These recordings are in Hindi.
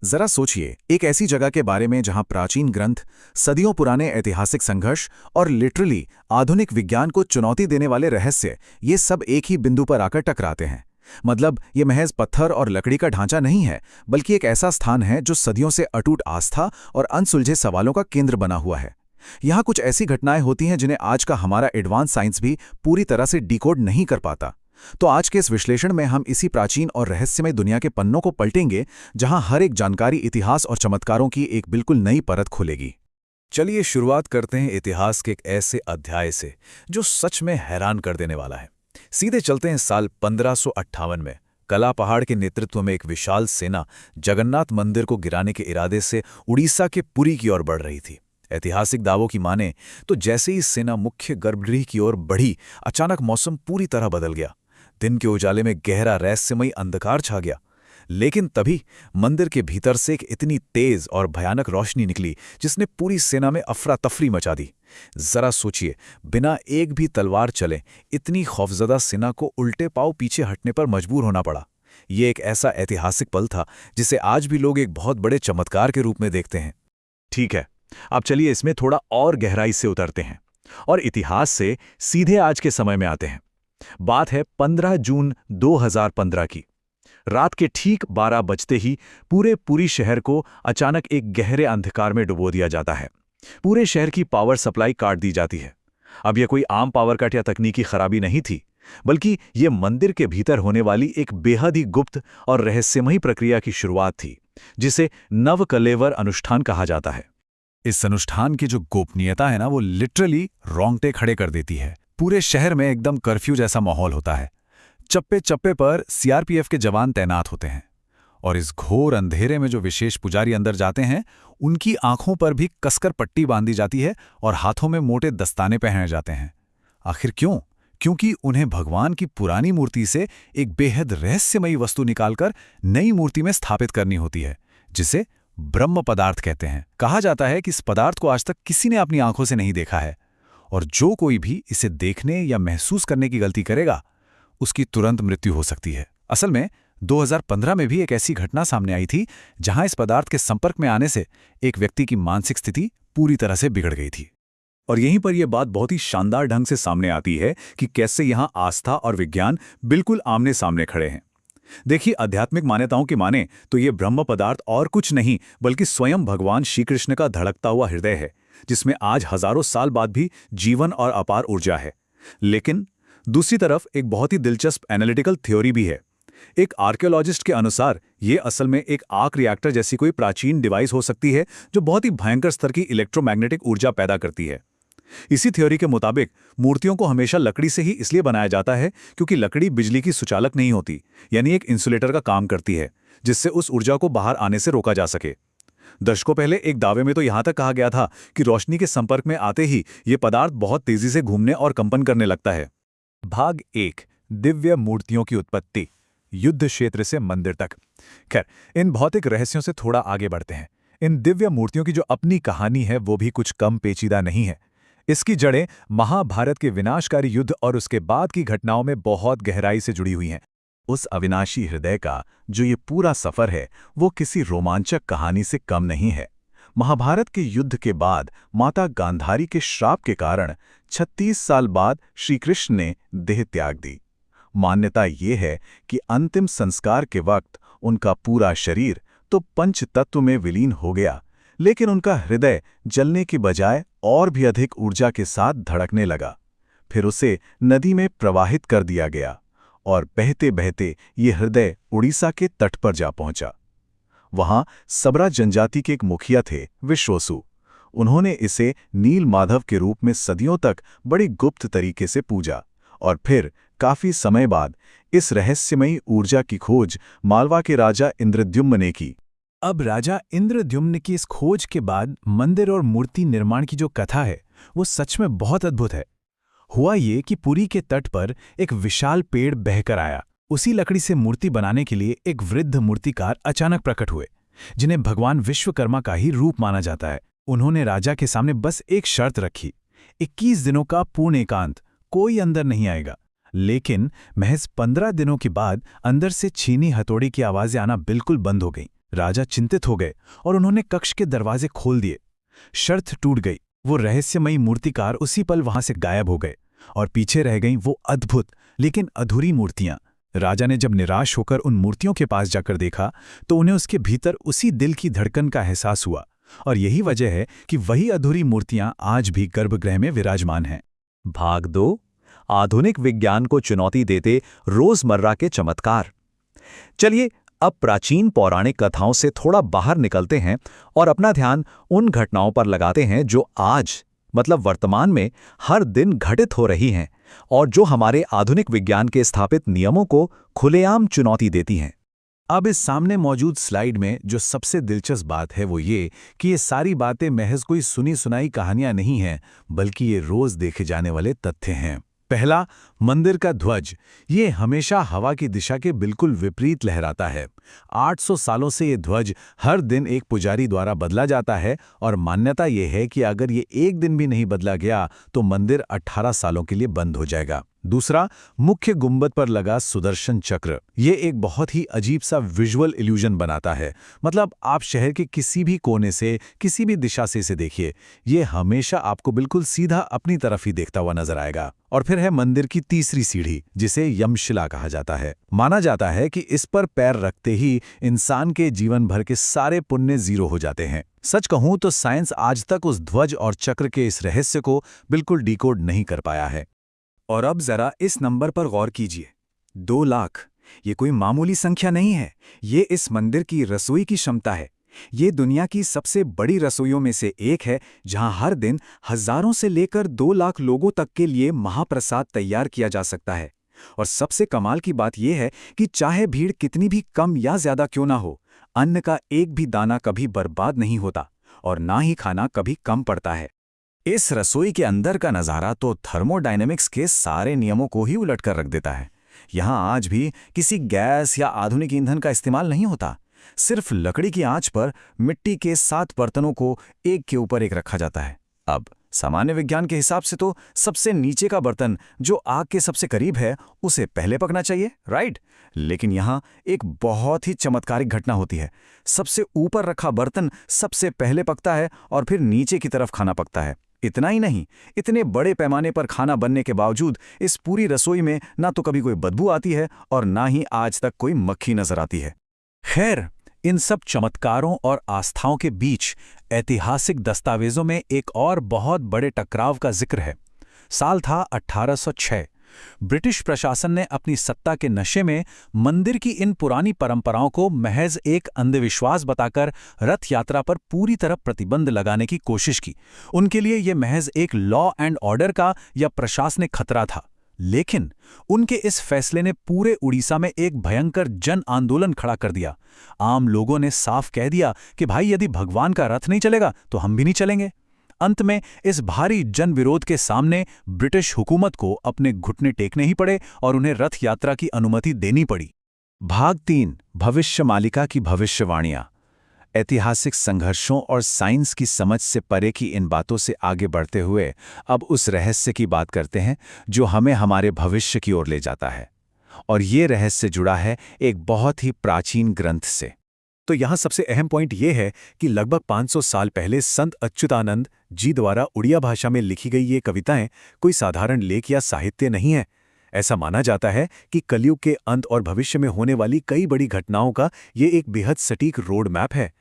जरा सोचिए, एक ऐसी जगह के बारे में जहां प्राचीन ग्रंथ, सदियों पुराने ऐतिहासिक संघर्ष और लिटरली आधुनिक विज्ञान को चुनौती देने वाले रहस्य, ये सब एक ही बिंदु पर आकर टकराते हैं। मतलब ये महज पत्थर और लकड़ी का ढांचा नहीं है, बल्कि एक ऐसा स्थान है जो सदियों से अटूट आस्था और अनसुलझे सवालों का केंद्र बना हुआ है। यहाँ कुछ ऐसी घटनाएं होती हैं जिन्हें आज का हमारा एडवांस साइंस भी पूरी तरह से डिकोड नहीं कर पाता। तो आज के इस विश्लेषण में हम इसी प्राचीन और रहस्यमय दुनिया के पन्नों को पलटेंगे, जहां हर एक जानकारी इतिहास और चमत्कारों की एक बिल्कुल नई परत खोलेगी। चलिए शुरुआत करते हैं इतिहास के एक ऐसे अध्याय से जो सच में हैरान कर देने वाला है। सीधे चलते हैं साल 1558 में। कला पहाड़ के नेतृत्व में एक विशाल सेना जगन्नाथ मंदिर को गिराने के इरादे से उड़ीसा के पुरी की ओर बढ़ रही थी। ऐतिहासिक दावों की माने तो जैसे ही सेना मुख्य गर्भगृह की ओर बढ़ी, अचानक मौसम पूरी तरह बदल गया। दिन के उजाले में गहरा रहस्यमयी अंधकार छा गया। लेकिन तभी मंदिर के भीतर से एक इतनी तेज और भयानक रोशनी निकली जिसने पूरी सेना में अफरा तफरी मचा दी। जरा सोचिए, बिना एक भी तलवार चले इतनी खौफजदा सेना को उल्टे पांव पीछे हटने पर मजबूर होना पड़ा। ये एक ऐसा ऐतिहासिक पल था जिसे आज भी लोग एक बहुत बड़े चमत्कार के रूप में देखते हैं। ठीक है, अब चलिए इसमें थोड़ा और गहराई से उतरते हैं और इतिहास से सीधे आज के समय में आते हैं। बात है 15 जून 2015 की। रात के ठीक 12 बजते ही पूरी शहर को अचानक एक गहरे अंधकार में डुबो दिया जाता है। पूरे शहर की पावर सप्लाई काट दी जाती है। अब यह कोई आम पावर कट या तकनीकी खराबी नहीं थी, बल्कि यह मंदिर के भीतर होने वाली एक बेहद ही गुप्त और रहस्यमयी प्रक्रिया की शुरुआत थी, जिसे नवकलेवर अनुष्ठान कहा जाता है। इस अनुष्ठान की जो गोपनीयता है ना, वो लिटरली रोंगटे खड़े कर देती है। पूरे शहर में एकदम कर्फ्यू जैसा माहौल होता है। चप्पे चप्पे पर सीआरपीएफ के जवान तैनात होते हैं और इस घोर अंधेरे में जो विशेष पुजारी अंदर जाते हैं, उनकी आंखों पर भी कसकर पट्टी बांधी जाती है और हाथों में मोटे दस्ताने पहने जाते हैं। आखिर क्यों? क्योंकि उन्हें भगवान की पुरानी मूर्ति से एक बेहद रहस्यमयी वस्तु निकालकर नई मूर्ति में स्थापित करनी होती है, जिसे ब्रह्म पदार्थ कहते हैं। कहा जाता है कि इस पदार्थ को आज तक किसी ने अपनी आंखों से नहीं देखा है, और जो कोई भी इसे देखने या महसूस करने की गलती करेगा, उसकी तुरंत मृत्यु हो सकती है। असल में 2015 में भी एक ऐसी घटना सामने आई थी जहां इस पदार्थ के संपर्क में आने से एक व्यक्ति की मानसिक स्थिति पूरी तरह से बिगड़ गई थी। और यहीं पर यह बात बहुत ही शानदार ढंग से सामने आती है कि कैसे यहां आस्था और विज्ञान बिल्कुल आमने सामने खड़े हैं। देखिए, आध्यात्मिक मान्यताओं की माने तो ये ब्रह्म पदार्थ और कुछ नहीं बल्कि स्वयं भगवान श्री कृष्ण का धड़कता हुआ हृदय है, जिसमें आज हजारों साल बाद भी जीवन और अपार ऊर्जा है। लेकिन दूसरी तरफ एक बहुत ही दिलचस्प एनालिटिकल थ्योरी भी है। एक आर्कियोलॉजिस्ट के अनुसार ये असल में एक आर्क रिएक्टर जैसी कोई प्राचीन डिवाइस हो सकती है जो बहुत ही भयंकर स्तर की इलेक्ट्रोमैग्नेटिक ऊर्जा पैदा करती है। इसी थ्योरी के मुताबिक मूर्तियों को हमेशा लकड़ी से ही इसलिए बनाया जाता है क्योंकि लकड़ी बिजली की सुचालक नहीं होती, यानी एक इंसुलेटर का काम करती है, जिससे उस ऊर्जा को बाहर आने से रोका जा सके। दशकों पहले एक दावे में तो यहां तक कहा गया था कि रोशनी के संपर्क में आते ही ये पदार्थ बहुत तेजी से घूमने और कंपन करने लगता है। भाग 1, दिव्य मूर्तियों की उत्पत्ति, युद्ध क्षेत्र से मंदिर तक। खैर, इन भौतिक रहस्यों से थोड़ा आगे बढ़ते हैं। इन दिव्य मूर्तियों की जो अपनी कहानी है वो भी कुछ कम पेचीदा नहीं है। इसकी जड़ें महाभारत के विनाशकारी युद्ध और उसके बाद की घटनाओं में बहुत गहराई से जुड़ी हुई हैं। उस अविनाशी हृदय का जो ये पूरा सफर है, वो किसी रोमांचक कहानी से कम नहीं है। महाभारत के युद्ध के बाद माता गांधारी के श्राप के कारण 36 साल बाद श्री कृष्ण ने देह त्याग दी। मान्यता ये है कि अंतिम संस्कार के वक्त उनका पूरा शरीर तो पंच तत्व में विलीन हो गया, लेकिन उनका हृदय जलने की बजाय और भी अधिक ऊर्जा के साथ धड़कने लगा। फिर उसे नदी में प्रवाहित कर दिया गया और बहते बहते ये हृदय उड़ीसा के तट पर जा पहुंचा। वहां सबरा जनजाति के एक मुखिया थे, विश्वसु। उन्होंने इसे नील माधव के रूप में सदियों तक बड़ी गुप्त तरीके से पूजा, और फिर काफी समय बाद इस रहस्यमयी ऊर्जा की खोज मालवा के राजा इंद्रद्युम्न ने की। अब राजा इंद्रद्युम्न की इस खोज के बाद मंदिर और मूर्ति निर्माण की जो कथा है वो सच में बहुत अद्भुत है। हुआ ये कि पुरी के तट पर एक विशाल पेड़ बहकर आया। उसी लकड़ी से मूर्ति बनाने के लिए एक वृद्ध मूर्तिकार अचानक प्रकट हुए, जिन्हें भगवान विश्वकर्मा का ही रूप माना जाता है। उन्होंने राजा के सामने बस एक शर्त रखी, 21 दिनों का पूर्ण एकांत, कोई अंदर नहीं आएगा। लेकिन महज 15 दिनों के बाद अंदर से छीनी हथौड़ी की आवाजें आना बिल्कुल बंद हो गईं। राजा चिंतित हो गए और उन्होंने कक्ष के दरवाजे खोल दिए। शर्त टूट गई। वो रहस्यमयी मूर्तिकार उसी पल वहां से गायब हो गए और पीछे रह गईं वो अद्भुत लेकिन अधूरी मूर्तियां। राजा ने जब निराश होकर उन मूर्तियों के पास जाकर देखा तो उन्हें उसके भीतर उसी दिल की धड़कन का एहसास हुआ, और यही वजह है कि वही अधूरी मूर्तियां आज भी गर्भगृह में विराजमान हैं। भाग 2, आधुनिक विज्ञान को चुनौती देते रोजमर्रा के चमत्कार। चलिए अब प्राचीन पौराणिक कथाओं से थोड़ा बाहर निकलते हैं और अपना ध्यान उन घटनाओं पर लगाते हैं जो आज मतलब वर्तमान में हर दिन घटित हो रही हैं और जो हमारे आधुनिक विज्ञान के स्थापित नियमों को खुलेआम चुनौती देती हैं। अब इस सामने मौजूद स्लाइड में जो सबसे दिलचस्प बात है वो ये कि ये सारी बातें महज कोई सुनी सुनाई कहानियां नहीं हैं, बल्कि ये रोज देखे जाने वाले तथ्य हैं। पहला, मंदिर का ध्वज। ये हमेशा हवा की दिशा के बिल्कुल विपरीत लहराता है। 800 सालों से ये ध्वज हर दिन एक पुजारी द्वारा बदला जाता है और मान्यता ये है कि अगर ये एक दिन भी नहीं बदला गया तो मंदिर 18 सालों के लिए बंद हो जाएगा। दूसरा, मुख्य गुंबद पर लगा सुदर्शन चक्र। ये एक बहुत ही अजीब सा विजुअल इल्यूजन बनाता है। मतलब आप शहर के किसी भी कोने से, किसी भी दिशा से इसे देखिए, ये हमेशा आपको बिल्कुल सीधा अपनी तरफ ही देखता हुआ नजर आएगा। और फिर है मंदिर की तीसरी सीढ़ी, जिसे यमशिला कहा जाता है। माना जाता है कि इस पर पैर रखते ही इंसान के जीवन भर के सारे पुण्य जीरो हो जाते हैं। सच कहूं तो साइंस आज तक उस ध्वज और चक्र के इस रहस्य को बिल्कुल डिकोड नहीं कर पाया है। और अब जरा इस नंबर पर गौर कीजिए, 2 लाख। ये कोई मामूली संख्या नहीं है, ये इस मंदिर की रसोई की क्षमता है। ये दुनिया की सबसे बड़ी रसोइयों में से एक है, जहां हर दिन हजारों से लेकर 2 लाख लोगों तक के लिए महाप्रसाद तैयार किया जा सकता है। और सबसे कमाल की बात यह है कि चाहे भीड़ कितनी भी कम या ज्यादा क्यों ना हो, अन्न का एक भी दाना कभी बर्बाद नहीं होता और ना ही खाना कभी कम पड़ता है। इस रसोई के अंदर का नज़ारा तो थर्मोडायनेमिक्स के सारे नियमों को ही उलट कर रख देता है। यहाँ आज भी किसी गैस या आधुनिक ईंधन का इस्तेमाल नहीं होता। सिर्फ लकड़ी की आंच पर मिट्टी के 7 बर्तनों को एक के ऊपर एक रखा जाता है। अब सामान्य विज्ञान के हिसाब से तो सबसे नीचे का बर्तन जो आग के सबसे करीब है उसे पहले पकना चाहिए, राइट? लेकिन यहाँ एक बहुत ही चमत्कारिक घटना होती है। सबसे ऊपर रखा बर्तन सबसे पहले पकता है और फिर नीचे की तरफ खाना पकता है। इतना ही नहीं, इतने बड़े पैमाने पर खाना बनने के बावजूद इस पूरी रसोई में ना तो कभी कोई बदबू आती है और ना ही आज तक कोई मक्खी नजर आती है। खैर, इन सब चमत्कारों और आस्थाओं के बीच ऐतिहासिक दस्तावेजों में एक और बहुत बड़े टकराव का जिक्र है। साल था 1806। ब्रिटिश प्रशासन ने अपनी सत्ता के नशे में मंदिर की इन पुरानी परंपराओं को महज एक अंधविश्वास बताकर रथ यात्रा पर पूरी तरह प्रतिबंध लगाने की कोशिश की। उनके लिए यह महज एक लॉ एंड ऑर्डर का या प्रशासनिक खतरा था। लेकिन उनके इस फैसले ने पूरे उड़ीसा में एक भयंकर जन आंदोलन खड़ा कर दिया। आम लोगों ने साफ कह दिया कि भाई, यदि भगवान का रथ नहीं चलेगा तो हम भी नहीं चलेंगे। अंत में इस भारी जन विरोध के सामने ब्रिटिश हुकूमत को अपने घुटने टेकने ही पड़े और उन्हें रथ यात्रा की अनुमति देनी पड़ी। भाग 3, भविष्य मालिका की भविष्यवाणियां। ऐतिहासिक संघर्षों और साइंस की समझ से परे की इन बातों से आगे बढ़ते हुए अब उस रहस्य की बात करते हैं जो हमें हमारे भविष्य की ओर ले जाता है। और ये रहस्य जुड़ा है एक बहुत ही प्राचीन ग्रंथ से। तो यहाँ सबसे अहम पॉइंट ये है कि लगभग 500 साल पहले संत अच्युतानंद जी द्वारा उड़िया भाषा में लिखी गई ये कविताएं कोई साधारण लेख या साहित्य नहीं है। ऐसा माना जाता है कि कलयुग के अंत और भविष्य में होने वाली कई बड़ी घटनाओं का ये एक बेहद सटीक रोड मैप है।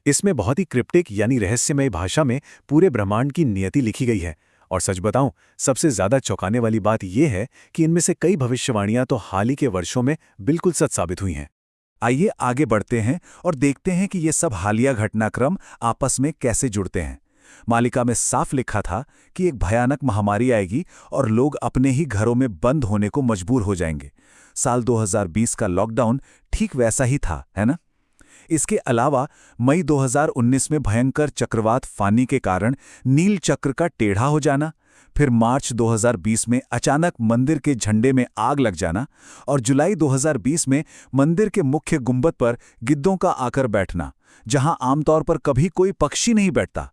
इसमें बहुत ही क्रिप्टिक यानी रहस्यमय भाषा में पूरे ब्रह्मांड की नियति लिखी गई है। और सच बताऊं, सबसे ज्यादा चौंकाने वाली बात यह है कि इनमें से कई भविष्यवाणियां तो हाल ही के वर्षों में बिल्कुल सच साबित हुई हैं। आइए आगे बढ़ते हैं और देखते हैं कि ये सब हालिया घटनाक्रम आपस में कैसे जुड़ते हैं। मालिका में साफ लिखा था कि एक भयानक महामारी आएगी और लोग अपने ही घरों में बंद होने को मजबूर हो जाएंगे। साल 2020 का लॉकडाउन ठीक वैसा ही था, है ना? इसके अलावा मई 2019 में भयंकर चक्रवात फानी के कारण नील चक्र का टेढ़ा हो जाना, फिर मार्च 2020 में अचानक मंदिर के झंडे में आग लग जाना और जुलाई 2020 में मंदिर के मुख्य गुंबद पर गिद्धों का आकर बैठना, जहां आमतौर पर कभी कोई पक्षी नहीं बैठता।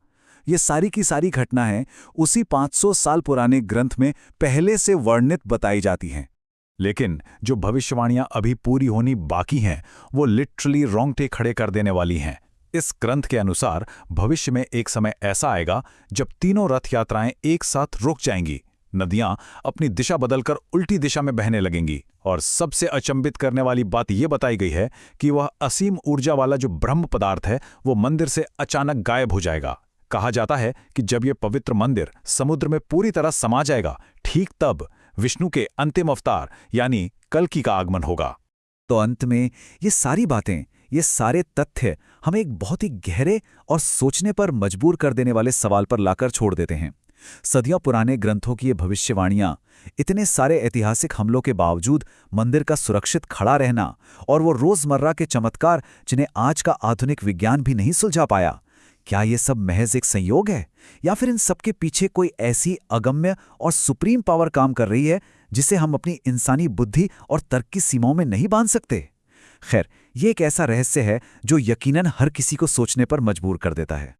ये सारी की सारी घटनाएं उसी 500 साल पुराने ग्रंथ में पहले से वर्णित बताई जाती हैं। लेकिन जो भविष्यवाणियां अभी पूरी होनी बाकी हैं वो लिटरली रोंगटे खड़े कर देने वाली हैं। इस ग्रंथ के अनुसार भविष्य में एक समय ऐसा आएगा जब तीनों रथ यात्राएं एक साथ रुक जाएंगी, नदियां अपनी दिशा बदलकर उल्टी दिशा में बहने लगेंगी और सबसे अचंभित करने वाली बात यह बताई गई है कि वह असीम ऊर्जा वाला जो ब्रह्म पदार्थ है वो मंदिर से अचानक गायब हो जाएगा। कहा जाता है कि जब यह पवित्र मंदिर समुद्र में पूरी तरह समा जाएगा, ठीक तब विष्णु के अंतिम अवतार यानी कल्कि का आगमन होगा। तो अंत में ये सारी बातें, ये सारे तथ्य हमें एक बहुत ही गहरे और सोचने पर मजबूर कर देने वाले सवाल पर लाकर छोड़ देते हैं। सदियों पुराने ग्रंथों की ये भविष्यवाणियां, इतने सारे ऐतिहासिक हमलों के बावजूद मंदिर का सुरक्षित खड़ा रहना और वो रोजमर्रा के चमत्कार जिन्हें आज का आधुनिक विज्ञान भी नहीं सुलझा पाया, क्या ये सब महज एक संयोग है या फिर इन सब के पीछे कोई ऐसी अगम्य और सुप्रीम पावर काम कर रही है जिसे हम अपनी इंसानी बुद्धि और तर्क की सीमाओं में नहीं बांध सकते? खैर, ये एक ऐसा रहस्य है जो यकीनन हर किसी को सोचने पर मजबूर कर देता है।